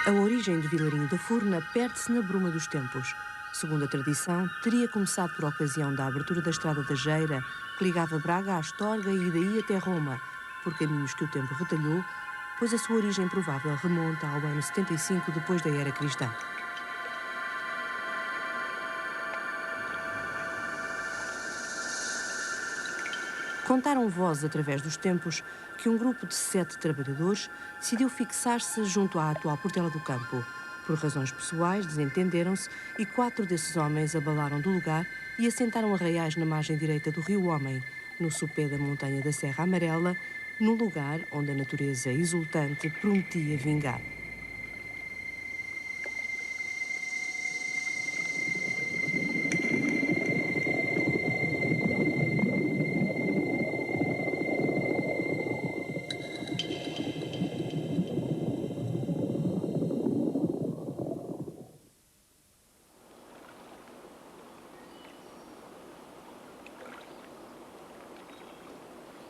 A origem de Vilarinho da Furna perde-se na bruma dos tempos. Segundo a tradição, teria começado por ocasião da abertura da Estrada da Geira, que ligava Braga à Astorga e daí até Roma, por caminhos que o tempo retalhou, pois a sua origem provável remonta ao ano 75 depois da Era Cristã. Contaram vozes através dos tempos que um grupo de 7 trabalhadores decidiu fixar-se junto à atual Portela do Campo. Por razões pessoais, desentenderam-se e 4 desses homens abalaram do lugar e assentaram arraiais na margem direita do Rio Homem, no sopé da montanha da Serra Amarela, no lugar onde a natureza exultante prometia vingar.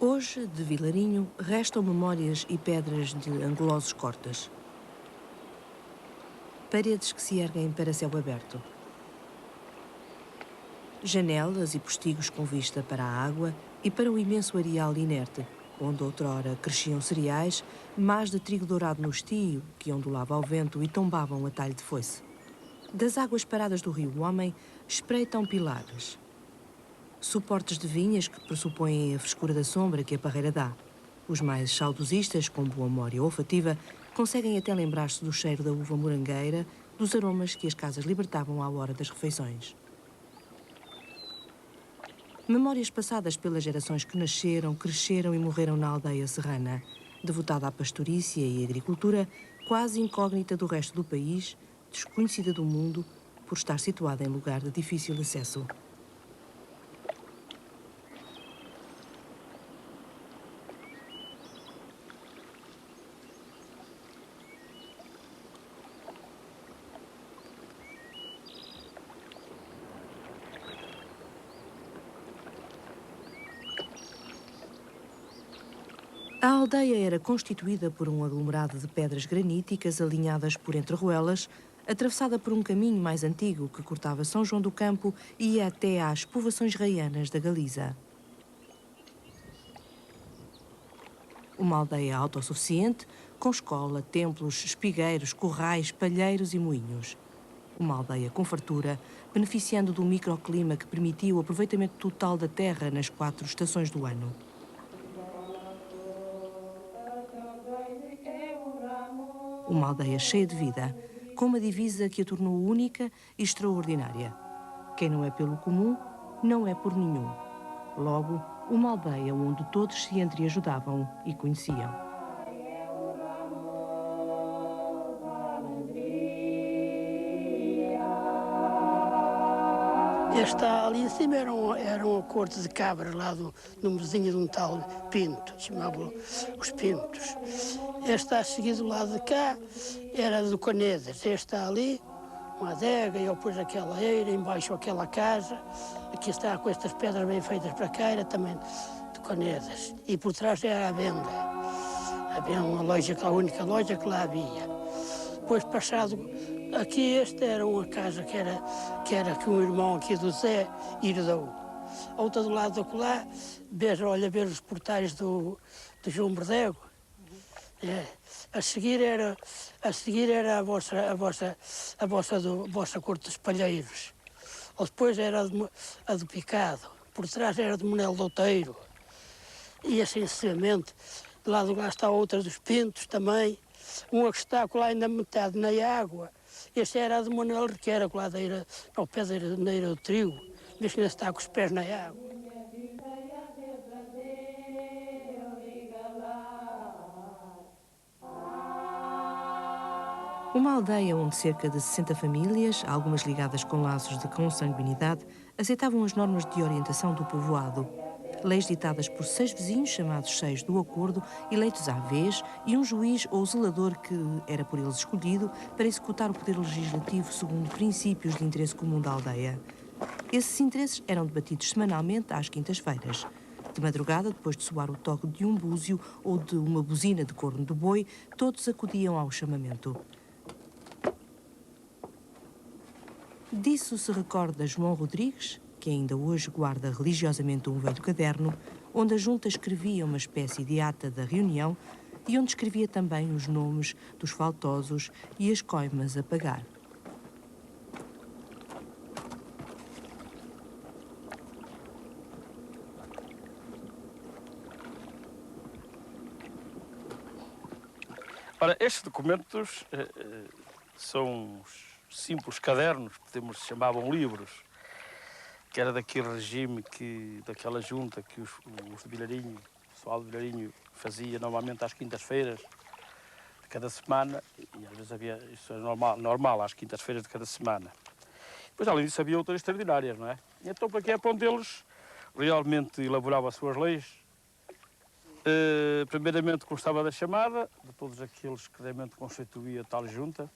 Hoje, de Vilarinho, restam memórias e pedras de angulosos cortes. Paredes que se erguem para céu aberto. Janelas e postigos com vista para a água e para o imenso areal inerte, onde outrora cresciam cereais, mas de trigo dourado no estio, que ondulava ao vento e tombavam a talho de foice. Das águas paradas do Rio Homem, espreitam pilares. Suportes de vinhas que pressupõem a frescura da sombra que a parreira dá. Os mais saudosistas, com boa memória olfativa, conseguem até lembrar-se do cheiro da uva morangueira, dos aromas que as casas libertavam à hora das refeições. Memórias passadas pelas gerações que nasceram, cresceram e morreram na aldeia serrana, devotada à pastorícia e agricultura, quase incógnita do resto do país, desconhecida do mundo, por estar situada em lugar de difícil acesso. A aldeia era constituída por um aglomerado de pedras graníticas alinhadas por entre ruelas, atravessada por um caminho mais antigo que cortava São João do Campo e ia até às povoações raianas da Galiza. Uma aldeia autossuficiente, com escola, templos, espigueiros, corrais, palheiros e moinhos. Uma aldeia com fartura, beneficiando do microclima que permitia o aproveitamento total da terra nas 4 estações do ano. Uma aldeia cheia de vida, com uma divisa que a tornou única e extraordinária. Quem não é pelo comum, não é por nenhum. Logo, uma aldeia onde todos se entreajudavam e conheciam. Este ali em cima era uma corte de cabras lá no mesinho de um tal Pinto, chamavam os Pintos. Este a seguir do lado de cá era do Canedas. Este está ali, uma adega, e eu pus aquela eira, embaixo aquela casa. Aqui está com estas pedras bem feitas para cá, era também de Canedas. E por trás era a venda. Havia uma loja, a única loja que lá havia. Depois passado, aqui este era uma casa que era um irmão aqui do Zé herdou. A outra do lado do lá, olha os portais do João Berdego. É. A seguir era a vossa corte dos palheiros. Ou depois era a do Picado. Por trás era do Monel do Outeiro. E assim sucessivamente. De lá está a outra dos Pintos também. Uma que está lá ainda metade na água. Este era a de Manuel Requeira, lá ao pé da Eira do Trigo. Mas que ainda está com os pés na água. Uma aldeia onde cerca de 60 famílias, algumas ligadas com laços de consanguinidade, aceitavam as normas de orientação do povoado. Leis ditadas por 6 vizinhos, chamados 6 do acordo, eleitos à vez, e um juiz ou zelador que era por eles escolhido para executar o poder legislativo segundo princípios de interesse comum da aldeia. Esses interesses eram debatidos semanalmente às quintas-feiras. De madrugada, depois de soar o toque de um búzio ou de uma buzina de corno de boi, todos acudiam ao chamamento. Disso se recorda João Rodrigues, que ainda hoje guarda religiosamente um velho caderno, onde a junta escrevia uma espécie de ata da reunião e onde escrevia também os nomes dos faltosos e as coimas a pagar. Ora, estes documentos são uns simples cadernos, podemos chamavam livros, que era daquele regime, daquela junta que os de Vilarinho, o pessoal de Vilarinho fazia normalmente às quintas-feiras de cada semana, e às vezes havia, isso é normal às quintas-feiras de cada semana. Depois, além disso, havia outras extraordinárias, não é? E então, para que é para onde eles realmente elaboravam as suas leis. Primeiramente constava da chamada, de todos aqueles que realmente constituía tal junta,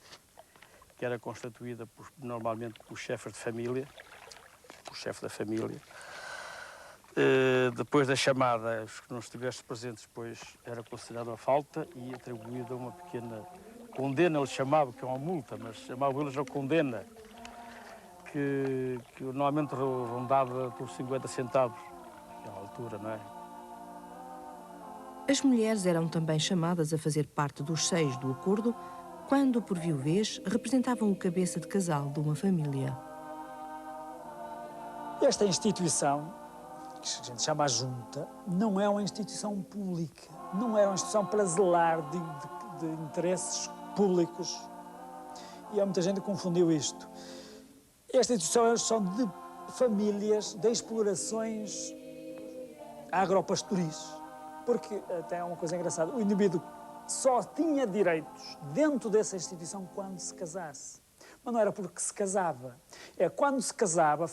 que era constituída normalmente por chefes de família, por chefe da família. Depois da chamada, os que não estivessem presentes, depois era considerado a falta e atribuída uma pequena condena, eles chamavam, que é uma multa, mas chamavam eles a condena, que normalmente rondava por 50 centavos, naquela altura, não é? As mulheres eram também chamadas a fazer parte dos seis do acordo, quando, por viuvez, representavam o cabeça de casal de uma família. Esta instituição, que a gente chama a Junta, não é uma instituição pública, não é uma instituição para zelar de interesses públicos. E há muita gente que confundiu isto. Esta instituição é só de famílias, de explorações agropastoris. Porque, até é uma coisa engraçada, o indivíduo só tinha direitos dentro dessa instituição quando se casasse. Mas não era porque se casava. É quando se casava,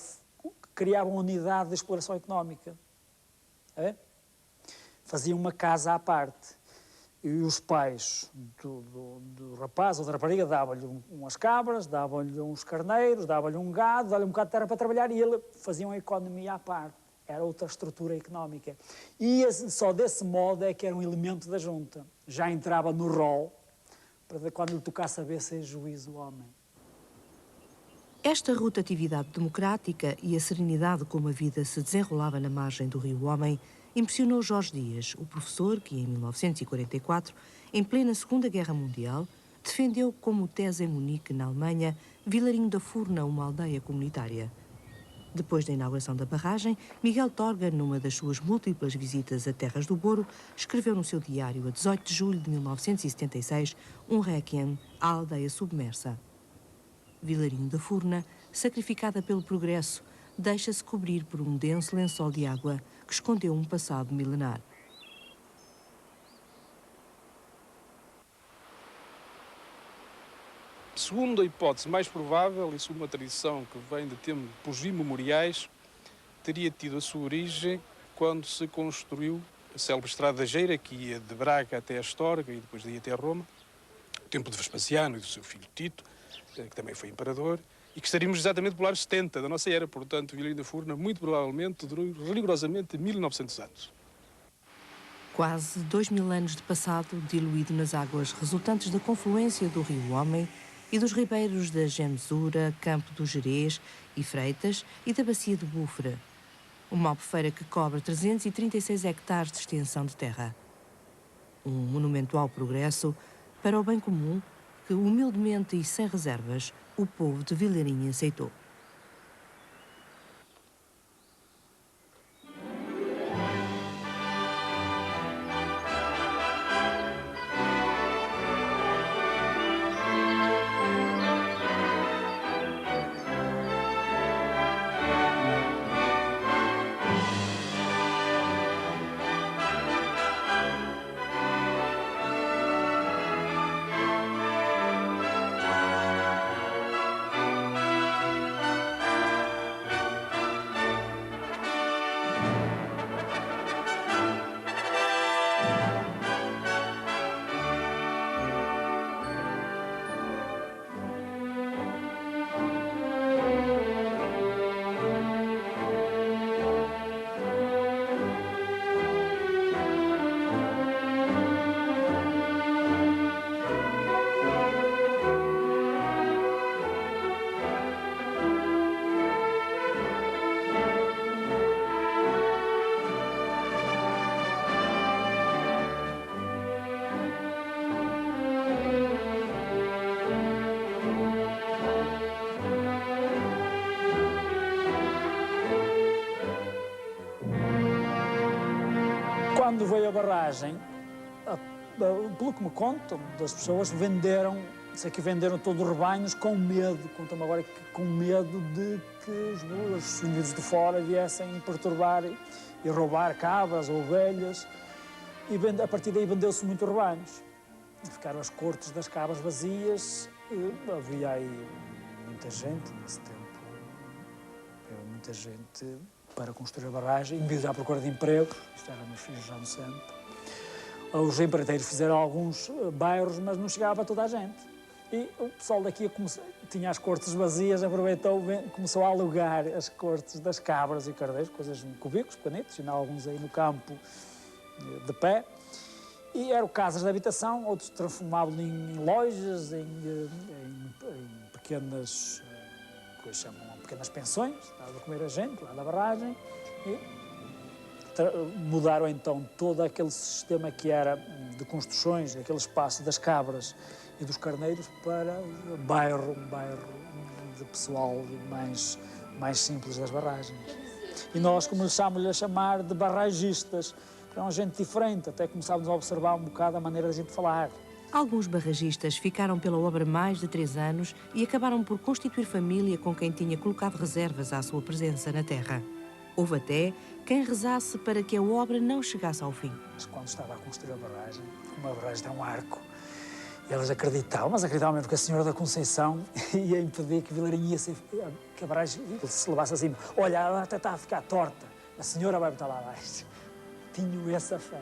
criava uma unidade de exploração económica. É? Fazia uma casa à parte. E os pais do rapaz ou da rapariga davam-lhe umas cabras, davam-lhe uns carneiros, davam-lhe um gado, davam-lhe um bocado de terra para trabalhar e ele fazia uma economia à parte. Era outra estrutura económica. E só desse modo é que era um elemento da junta. Já entrava no rol, para quando lhe tocasse a ver ser juízo o homem. Esta rotatividade democrática e a serenidade como a vida se desenrolava na margem do Rio Homem impressionou Jorge Dias, o professor que, em 1944, em plena Segunda Guerra Mundial, defendeu como tese em Munique, na Alemanha, Vilarinho da Furna, uma aldeia comunitária. Depois da inauguração da barragem, Miguel Torga, numa das suas múltiplas visitas a Terras do Boro, escreveu no seu diário, a 18 de julho de 1976, um réquiem à aldeia submersa. Vilarinho da Furna, sacrificada pelo progresso, deixa-se cobrir por um denso lençol de água que escondeu um passado milenar. Segundo a hipótese mais provável, e segundo uma tradição que vem de tempos imemoriais, teria tido a sua origem quando se construiu a célebre estrada da Geira, que ia de Braga até Astorga e depois daí até Roma, o tempo de Vespasiano e do seu filho Tito, que também foi imperador, e que estaríamos exatamente pelo ano 70 da nossa era, portanto, Vilarinho da Furna, muito provavelmente, durou rigorosamente 1900 anos. Quase 2000 anos de passado diluído nas águas resultantes da confluência do Rio Homem e dos ribeiros da Gemesura, Campo do Gerês e Freitas e da Bacia do Bufra. Uma albufeira que cobre 336 hectares de extensão de terra. Um monumento ao progresso para o bem comum que, humildemente e sem reservas, o povo de Vilarinho aceitou. quando veio a barragem, pelo que me contam, das pessoas venderam, sei que venderam todos os rebanhos com medo, contam-me agora que com medo de que os vindos de fora viessem perturbar e roubar cabras ou ovelhas, e a partir daí vendeu-se muito rebanhos. Ficaram as cortes das cabras vazias, havia aí muita gente nesse tempo, muita gente para construir a barragem, indivíduos à procura de emprego, isto era meus filhos já no centro. Os empreiteiros fizeram alguns bairros, mas não chegava a toda a gente. E o pessoal daqui tinha as cortes vazias, aproveitou, começou a alugar as cortes das cabras e cardeiros, coisas cubículos, pequenitos, tinha alguns aí no campo de pé. E eram casas de habitação, outros transformavam em lojas, em pequenas, que chamam pequenas pensões, dava a comer a gente lá da barragem, e mudaram então todo aquele sistema que era de construções, aquele espaço das cabras e dos carneiros para um bairro de pessoal mais simples das barragens. E nós começámos-lhe a chamar de barragistas, eram gente diferente, até começámos a observar um bocado a maneira da gente falar. Alguns barragistas ficaram pela obra mais de 3 anos e acabaram por constituir família com quem tinha colocado reservas à sua presença na terra. Houve até quem rezasse para que a obra não chegasse ao fim. Quando estava a construir a barragem, uma barragem tem um arco, e elas acreditavam, mas acreditavam mesmo que a Senhora da Conceição ia impedir que Vilarinho que a barragem se levasse acima. Olha, ela até está a ficar torta, a Senhora vai botar lá abaixo. Tinham essa fé.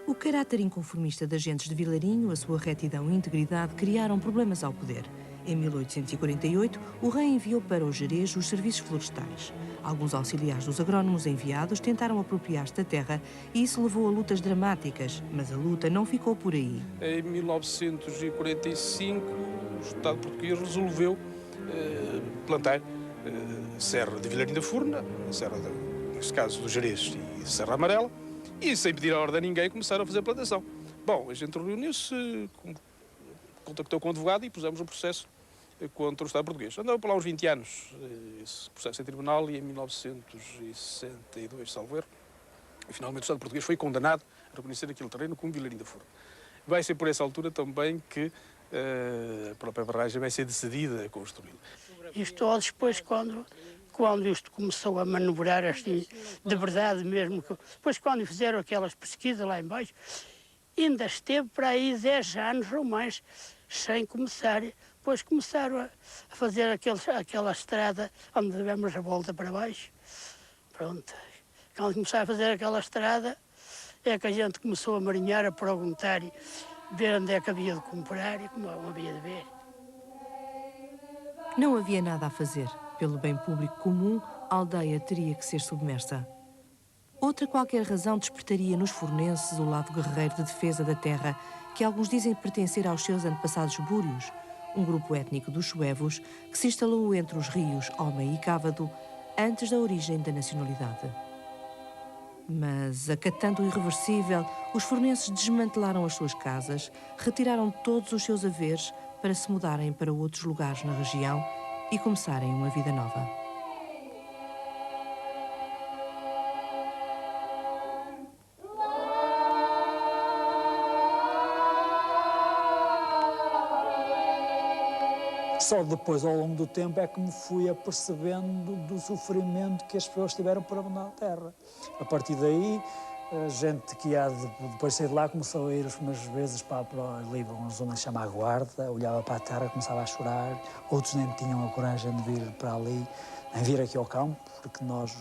O caráter inconformista das gentes de Vilarinho, a sua retidão e integridade criaram problemas ao poder. Em 1848, o rei enviou para o Gerês os serviços florestais. Alguns auxiliares dos agrónomos enviados tentaram apropriar-se da terra e isso levou a lutas dramáticas, mas a luta não ficou por aí. Em 1945, o Estado português resolveu plantar Serra de Vilarinho da Furna, Serra, neste caso do Gerês e Serra Amarela, e sem pedir a ordem a ninguém começaram a fazer a plantação. Bom, a gente reuniu-se, contactou com o advogado e pusemos um processo contra o Estado português. Andou por lá uns 20 anos esse processo em tribunal e em 1962, salvo erro, e finalmente o Estado português foi condenado a reconhecer aquele terreno como Vilarinho da Furna. Vai ser por essa altura também que a própria barragem vai ser decidida a construí-la. Isto ó, depois, quando isto começou a manobrar assim, de verdade mesmo, depois quando fizeram aquelas pesquisas lá embaixo, ainda esteve para aí 10 anos ou mais sem começar. Depois começaram a fazer aquela estrada onde tivemos a volta para baixo. Pronto. Quando começaram a fazer aquela estrada, é que a gente começou a marinhar, a perguntar e ver onde é que havia de comprar e como havia de ver. Não havia nada a fazer. Pelo bem público comum, a aldeia teria que ser submersa. Outra qualquer razão despertaria nos fornenses o lado guerreiro de defesa da terra, que alguns dizem pertencer aos seus antepassados búrios, um grupo étnico dos suevos que se instalou entre os rios Homem e Cávado antes da origem da nacionalidade. Mas, acatando o irreversível, os fornenses desmantelaram as suas casas, retiraram todos os seus haveres para se mudarem para outros lugares na região e começarem uma vida nova. Só depois, ao longo do tempo, é que me fui apercebendo do sofrimento que as pessoas tiveram por abandonar a terra. A partir daí, a gente que ia depois de sair de lá começou a ir as primeiras vezes para ali, uma zona que se chama a Guarda, olhava para a terra, começava a chorar. Outros nem tinham a coragem de vir para ali, nem vir aqui ao campo, porque nós,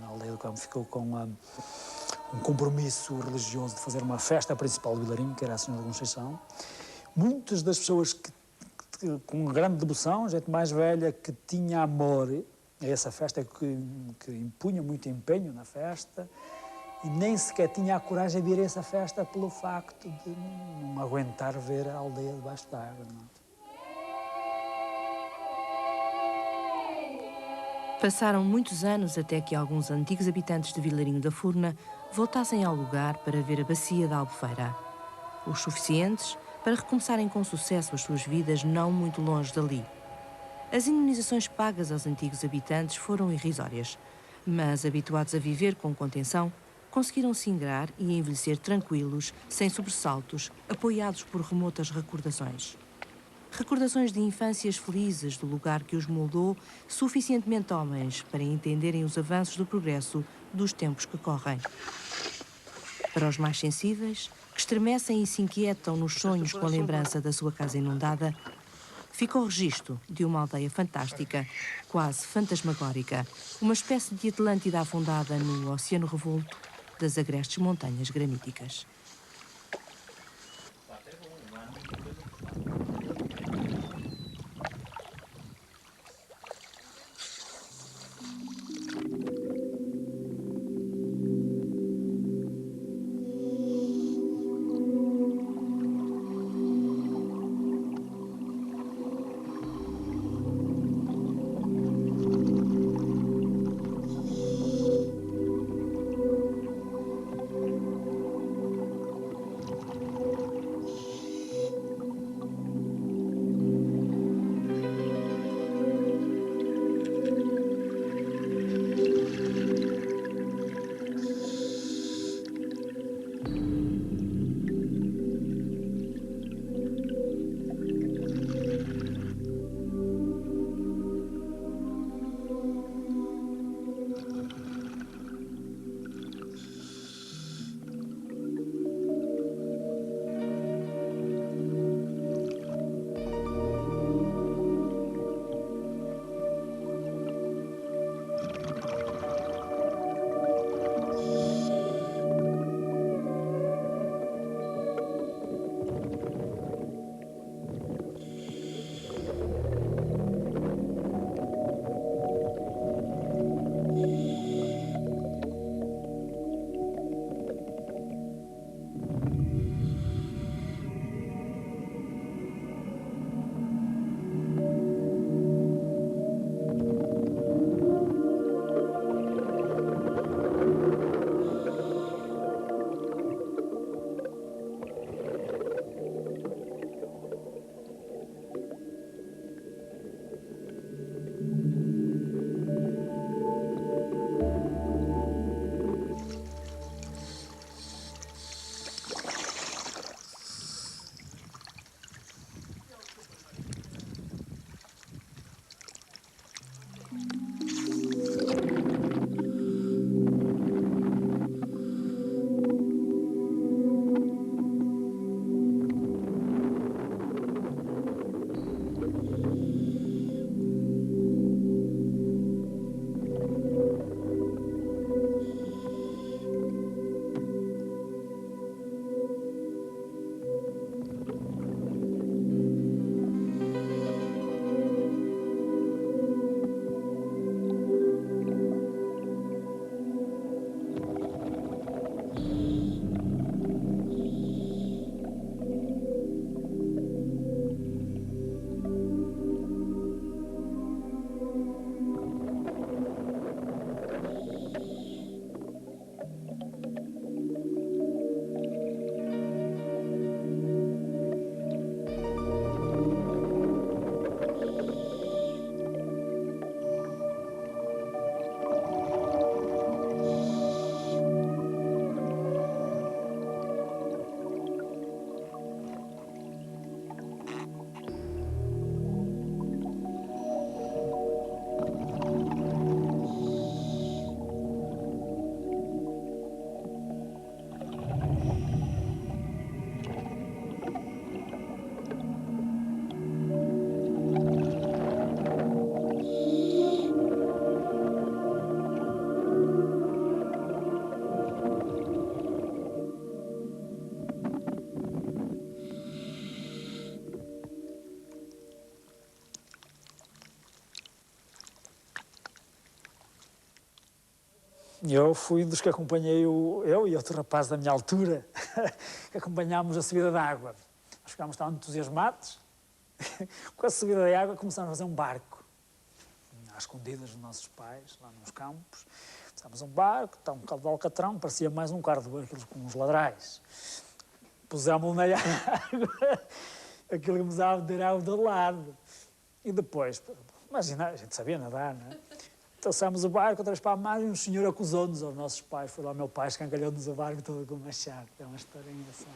na aldeia do campo, ficou com um compromisso religioso de fazer uma festa principal de Vilarinho, que era a Senhora da Conceição. Muitas das pessoas com grande devoção, gente mais velha que tinha amor a essa festa, que impunha muito empenho na festa, e nem sequer tinha a coragem de vir a essa festa pelo facto de não aguentar ver a aldeia debaixo d'água. Passaram muitos anos até que alguns antigos habitantes de Vilarinho da Furna voltassem ao lugar para ver a bacia da Albufeira. Os suficientes para recomeçarem com sucesso as suas vidas não muito longe dali. As indemnizações pagas aos antigos habitantes foram irrisórias, mas habituados a viver com contenção, conseguiram se ingrar e envelhecer tranquilos, sem sobressaltos, apoiados por remotas recordações. Recordações de infâncias felizes do lugar que os moldou, suficientemente homens para entenderem os avanços do progresso dos tempos que correm. Para os mais sensíveis, que estremecem e se inquietam nos sonhos com a lembrança da sua casa inundada, fica o registro de uma aldeia fantástica, quase fantasmagórica, uma espécie de Atlântida afundada no oceano revolto das agrestes montanhas graníticas. Eu fui dos que acompanhei, eu e outro rapaz da minha altura, que acompanhámos a subida da água. Nós ficámos tão entusiasmados, com a subida da água começámos a fazer um barco, às escondidas dos nossos pais, lá nos campos. Fizemos um barco, um bocado de alcatrão, parecia mais um carro daqueles com uns ladrais. Pusemos-lo na água, aquilo começava a ter água do lado. E depois, imagina, a gente sabia nadar, não é? Trouxemos o barco outra vez para a mar e um senhor acusou-nos aos nossos pais. Foi lá o meu pai, escangalhou-nos o barco todo com uma chave. É uma história engraçada.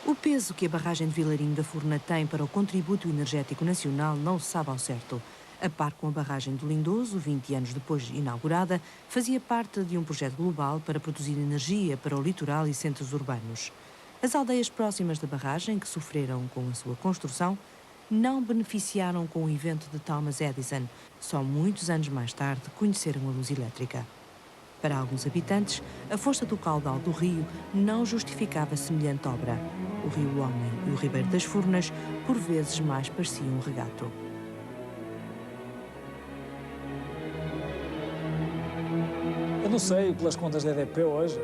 O peso que a barragem de Vilarinho da Furna tem para o contributo energético nacional não se sabe ao certo. A par com a barragem do Lindoso, 20 anos depois de inaugurada, fazia parte de um projeto global para produzir energia para o litoral e centros urbanos. As aldeias próximas da barragem, que sofreram com a sua construção, não beneficiaram com o invento de Thomas Edison. Só muitos anos mais tarde conheceram a luz elétrica. Para alguns habitantes, a força do caudal do rio não justificava semelhante obra. O Rio Homem e o Ribeiro das Furnas, por vezes, mais pareciam um regato. Eu não sei, pelas contas da EDP hoje,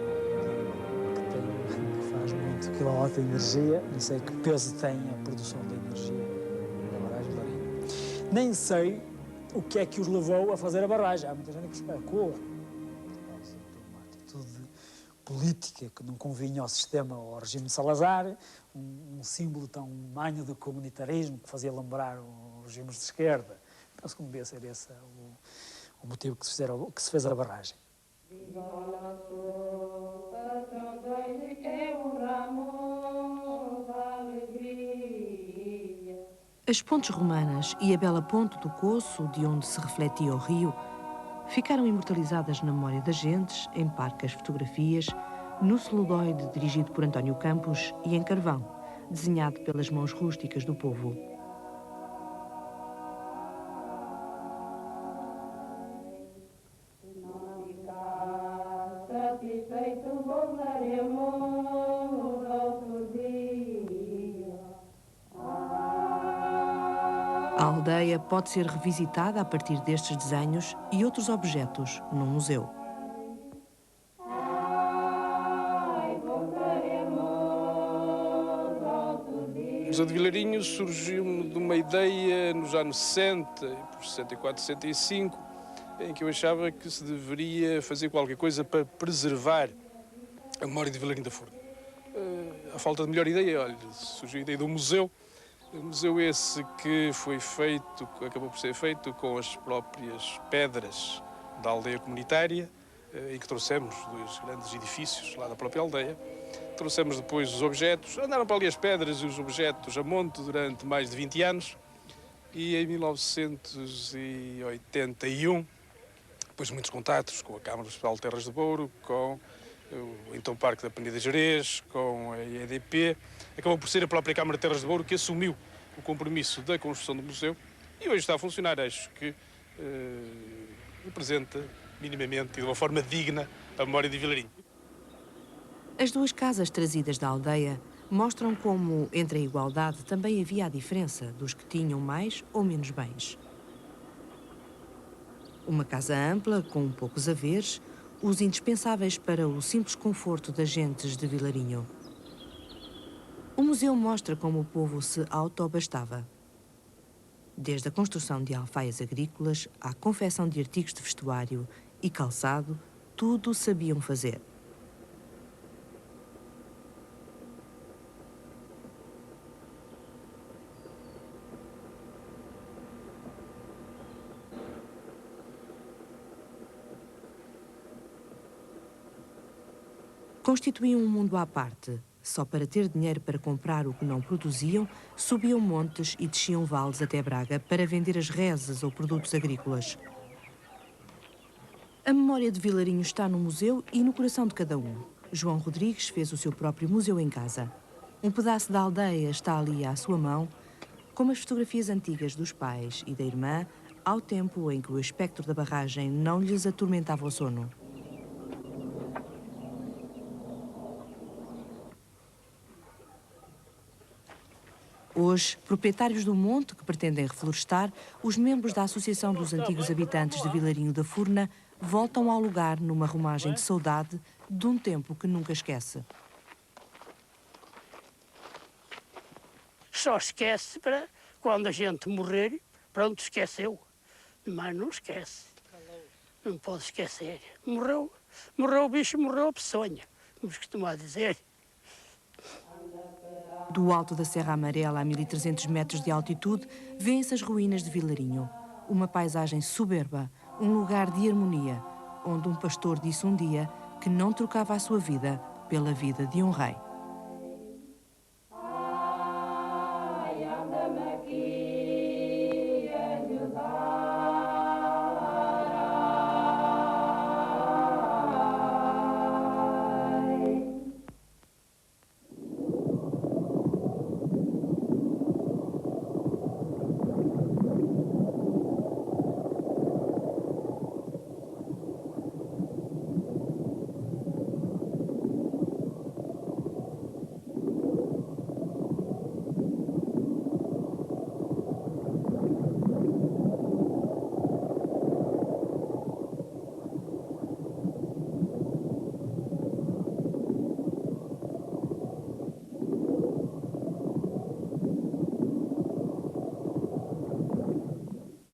que faz muito quilowatt de energia, não sei que peso tem a produção de energia da barragem de Vilarinho. Nem sei o que é que os levou a fazer a barragem. Há muita gente que especula, por causa de uma atitude política que não convinha ao sistema, ao regime de Salazar, um símbolo tão manho do comunitarismo que fazia lembrar os regimes de esquerda. Penso que não devia ser esse o motivo que se fez a barragem. As pontes romanas e a bela ponte do Coço, de onde se refletia o rio, ficaram imortalizadas na memória das gentes, em parcas fotografias, no celuloide dirigido por António Campos e em carvão, desenhado pelas mãos rústicas do povo. A aldeia pode ser revisitada a partir destes desenhos e outros objetos num museu. O Museu de Vilarinho surgiu de uma ideia nos anos 60, por 64, 65, em que eu achava que se deveria fazer qualquer coisa para preservar a memória de Vilarinho da Furna. A falta de melhor ideia, olha, surgiu a ideia do museu. O museu esse que foi feito, acabou por ser feito com as próprias pedras da aldeia comunitária, e que trouxemos dos grandes edifícios lá da própria aldeia. Trouxemos depois os objetos, andaram para ali as pedras e os objetos a monte durante mais de 20 anos, e em 1981, depois de muitos contactos com a Câmara Municipal de Terras de Douro, com o então Parque da Peneda Gerês, com a EDP, acabou por ser a própria Câmara de Terras de Douro que assumiu o compromisso da construção do museu e hoje está a funcionar. Acho que representa minimamente e de uma forma digna a memória de Vilarinho. As duas casas trazidas da aldeia mostram como, entre a igualdade, também havia a diferença dos que tinham mais ou menos bens. Uma casa ampla, com poucos haveres, os indispensáveis para o simples conforto das gentes de Vilarinho. O museu mostra como o povo se autoabastava. Desde a construção de alfaias agrícolas à confecção de artigos de vestuário e calçado, tudo sabiam fazer. Constituíam um mundo à parte. Só para ter dinheiro para comprar o que não produziam, subiam montes e desciam vales até Braga para vender as reses ou produtos agrícolas. A memória de Vilarinho está no museu e no coração de cada um. João Rodrigues fez o seu próprio museu em casa. Um pedaço da aldeia está ali à sua mão, como as fotografias antigas dos pais e da irmã, ao tempo em que o espectro da barragem não lhes atormentava o sono. Hoje, proprietários do monte que pretendem reflorestar, os membros da Associação dos Antigos Habitantes de Vilarinho da Furna voltam ao lugar numa romagem de saudade de um tempo que nunca esquece. Só esquece para quando a gente morrer, pronto, esqueceu. Mas não esquece. Não pode esquecer. Morreu o bicho, morreu a peçonha, como se costuma dizer. Do alto da Serra Amarela, a 1300 metros de altitude, vêem-se as ruínas de Vilarinho. Uma paisagem soberba, um lugar de harmonia, onde um pastor disse um dia que não trocava a sua vida pela vida de um rei.